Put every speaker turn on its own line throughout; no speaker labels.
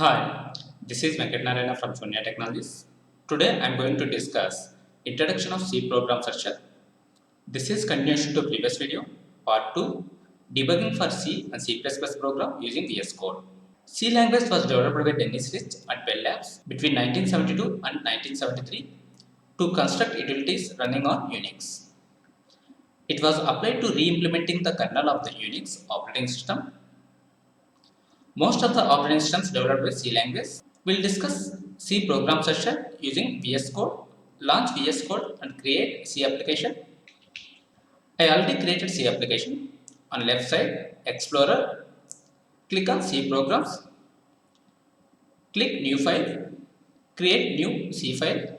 Hi, this is Venkatnarayana from Shunya Technologies. Today I am going to discuss Introduction of C Program Structure. This is continuation to previous video, part 2, Debugging for C and C++ program using VS Code. C language was developed by Dennis Rich at Bell Labs between 1972 and 1973 to construct utilities running on Unix. It was applied to re-implementing the kernel of the Unix operating system. Most of the operating systems developed with C language. We'll discuss C program structure using VS Code, launch VS Code and create C application. I already created C application. On left side, Explorer, click on C programs, click new file, create new C file,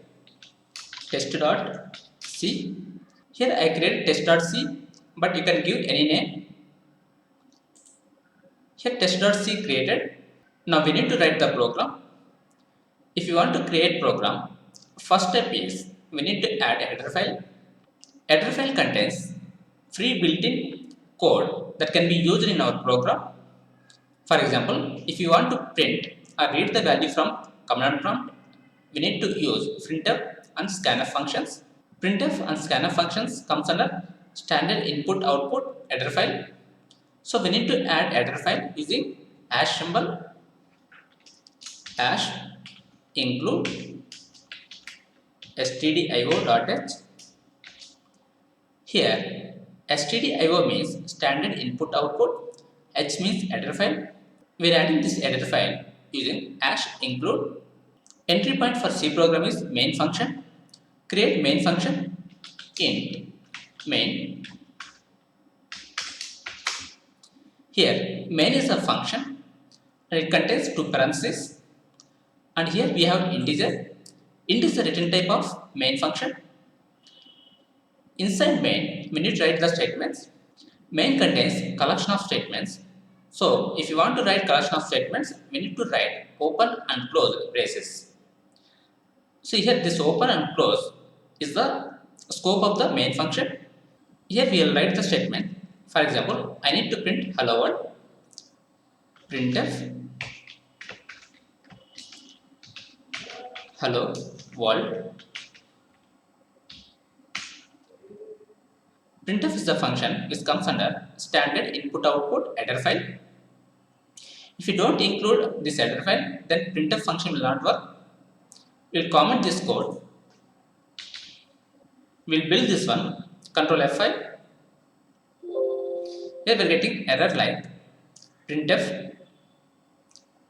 test.c. Here I created test.c, but you can give any name. Here test.c created. Now we need to write the program. If you want to create program, first step is we need to add a header file. Header file contains free built-in code that can be used in our program. For example, if you want to print or read the value from command prompt, we need to use printf and scanf functions. Printf and scanf functions comes under standard input output header file. So we need to add header file using hash symbol hash include stdio.h. Here stdio means standard input output, h means header file. We are adding this header file using hash include. Entry point for C program is main function. Create main function int main. Here main is a function and it contains two parentheses, and here we have integer. Int is the return type of main function. Inside main we need to write the statements. Main contains collection of statements. So if you want to write collection of statements, we need to write open and close braces. See here, this open and close is the scope of the main function. Here we will write the statement. For example, I need to print hello world. Printf hello world. Printf is the function which comes under standard input output header file. If you don't include this header file, then printf function will not work. We'll comment this code. We'll build this one. Control F5. Here we're getting error like printf.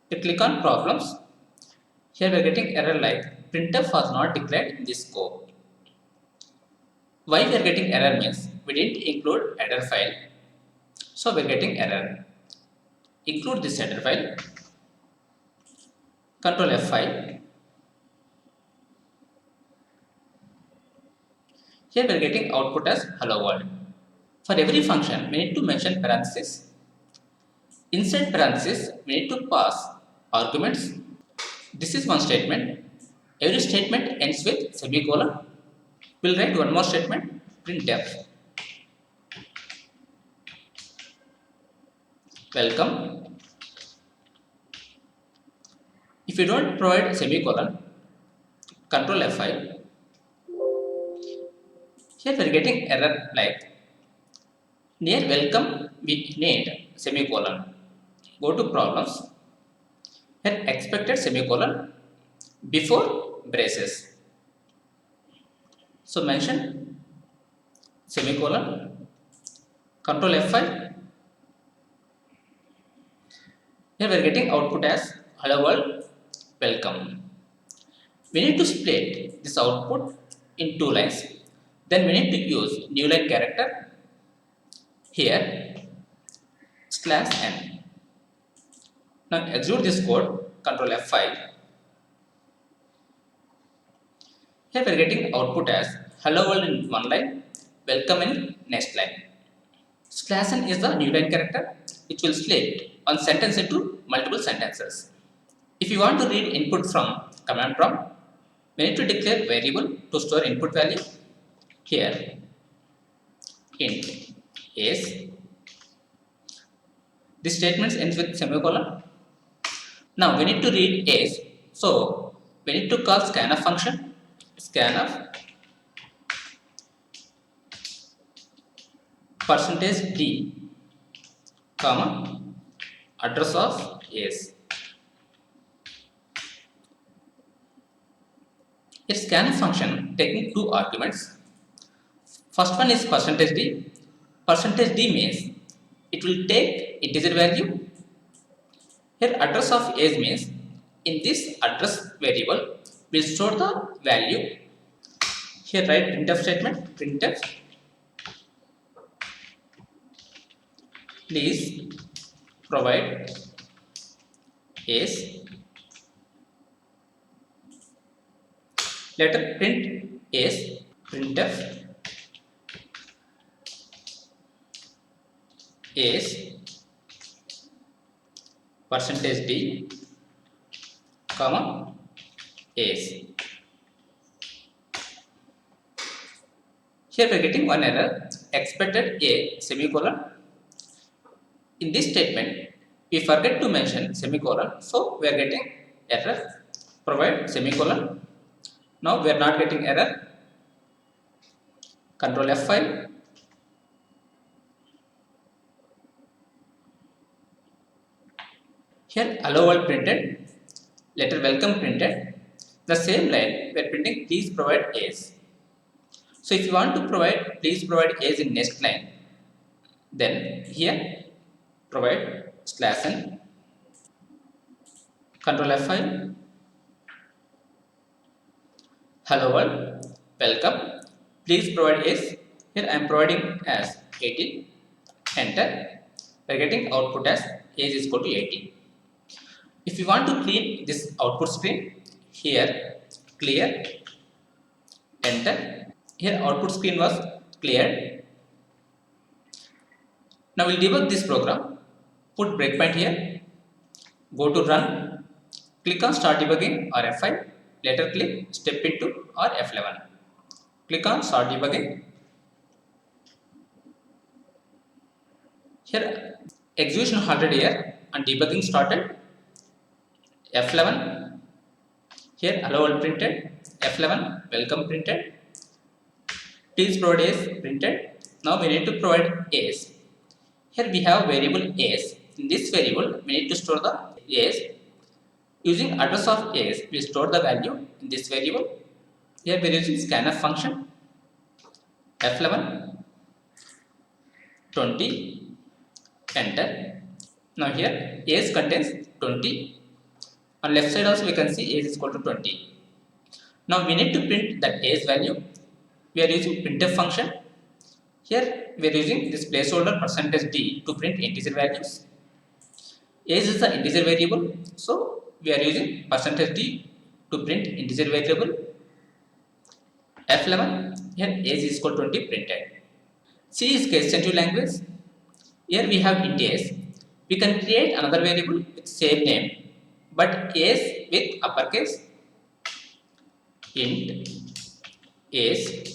You click on problems. Here we're getting error like printf was not declared in this scope. Why we are getting error means we didn't include header file. So we're getting error. Include this header file. Control F5. Here we are getting output as hello world. For every function, we need to mention parentheses. Inside parentheses, we need to pass arguments. This is one statement. Every statement ends with semicolon. We'll write one more statement, printf. Welcome. If you don't provide semicolon, control F5. Here we are getting error like near welcome we need semicolon. Go to problems. Here expected semicolon before braces. So mention semicolon. Control F5. Here we are getting output as hello world welcome. We need to split this output in two lines. Then we need to use new line character. Here /n. Now execute this code. Control F5. Here we are getting output as hello world in one line, welcome in next line. /n is the new line character which will split one sentence into multiple sentences. If you want to read input from command prompt, we need to declare variable to store input value. Here int is. This statement ends with semicolon. Now we need to read age. So we need to call scanf function. Scanf percentage d, comma address of age. A scanf function taking two arguments. First one is percentage d. Percentage d means it will take integer value. Here address of age means in this address variable will store the value. Here write printf statement. Printf please provide age. Later print age. Printf age percentage d, comma age. Here we are getting one error, expected a semicolon. In this statement, we forget to mention semicolon, so we are getting error, provide semicolon. Now we are not getting error. Control F5. Here hello world printed, letter welcome printed. The same line we are printing please provide age. So if you want to provide please provide age in next line, then here provide /n. Control F5. Hello world, welcome. Please provide age. Here I am providing as 18. Enter. We are getting output as age is equal to 18. If you want to clean this output screen, here clear. Enter. Here output screen was cleared. Now we'll debug this program. Put breakpoint here. Go to run. Click on start debugging or F5. Later click step into or F11. Click on start debugging. Here execution halted here and debugging started. F11. Here hello world printed. F11 welcome printed. Please provide age printed. Now we need to provide age. Here we have variable age. In this variable we need to store the age. Using address of age we store the value in this variable. Here we are using scanf function. F11 20. Enter. Now here age contains 20. On left side also we can see age is equal to 20. Now we need to print that age value. We are using printf function. Here we are using this placeholder percentage d to print integer values. Age is the integer variable, so we are using percentage d to print integer variable. F11. Here age is equal to 20 printed. C is case sensitive language. Here we have int age. We can create another variable with same name, but age with uppercase. Int age.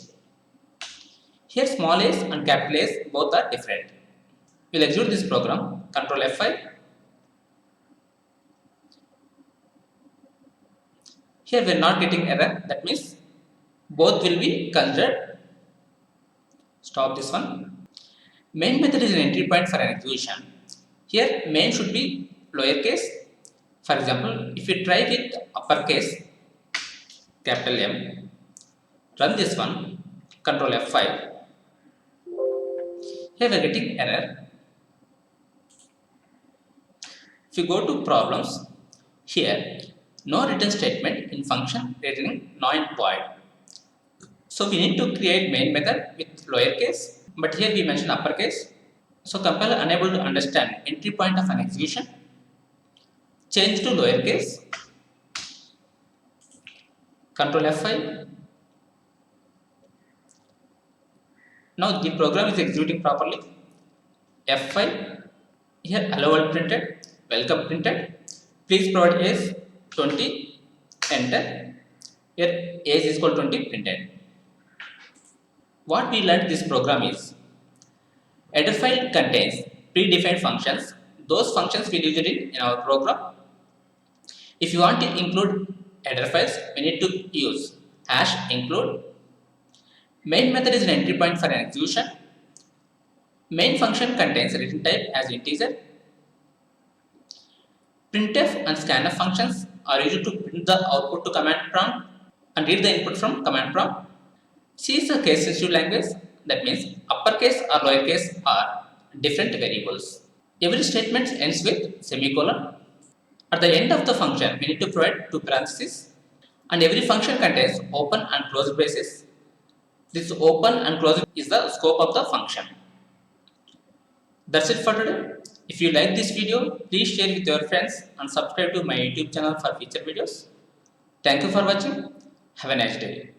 Here small age and capital Age both are different. We'll execute this program. Control F5. Here we are not getting error. That means both will be considered. Stop this one. Main method is an entry point for an execution. Here main should be lowercase. For example, if you try with uppercase, capital M, run this one. Control F5. Here we are getting error. If you go to problems, here no return statement in function returning non void. So we need to create main method with lowercase, but here we mention uppercase. So compiler unable to understand entry point of an execution. Change to lowercase. Control F5. Now the program is executing properly. F5. Here hello world printed, welcome printed. Please provide age 20. Enter. Here age is equal to 20 printed. What we learned this program is header file contains predefined functions. Those functions we used in our program. If you want to include header files, we need to use hash include. Main method is an entry point for an execution. Main function contains return type as integer. Printf and scanf functions are used to print the output to command prompt and read the input from command prompt. C is a case sensitive language, that means uppercase or lowercase are different variables. Every statement ends with semicolon. At the end of the function, we need to provide two parentheses, and every function contains open and closed braces. This open and closed is the scope of the function. That's it for today. If you like this video, please share with your friends and subscribe to my YouTube channel for future videos. Thank you for watching. Have a nice day.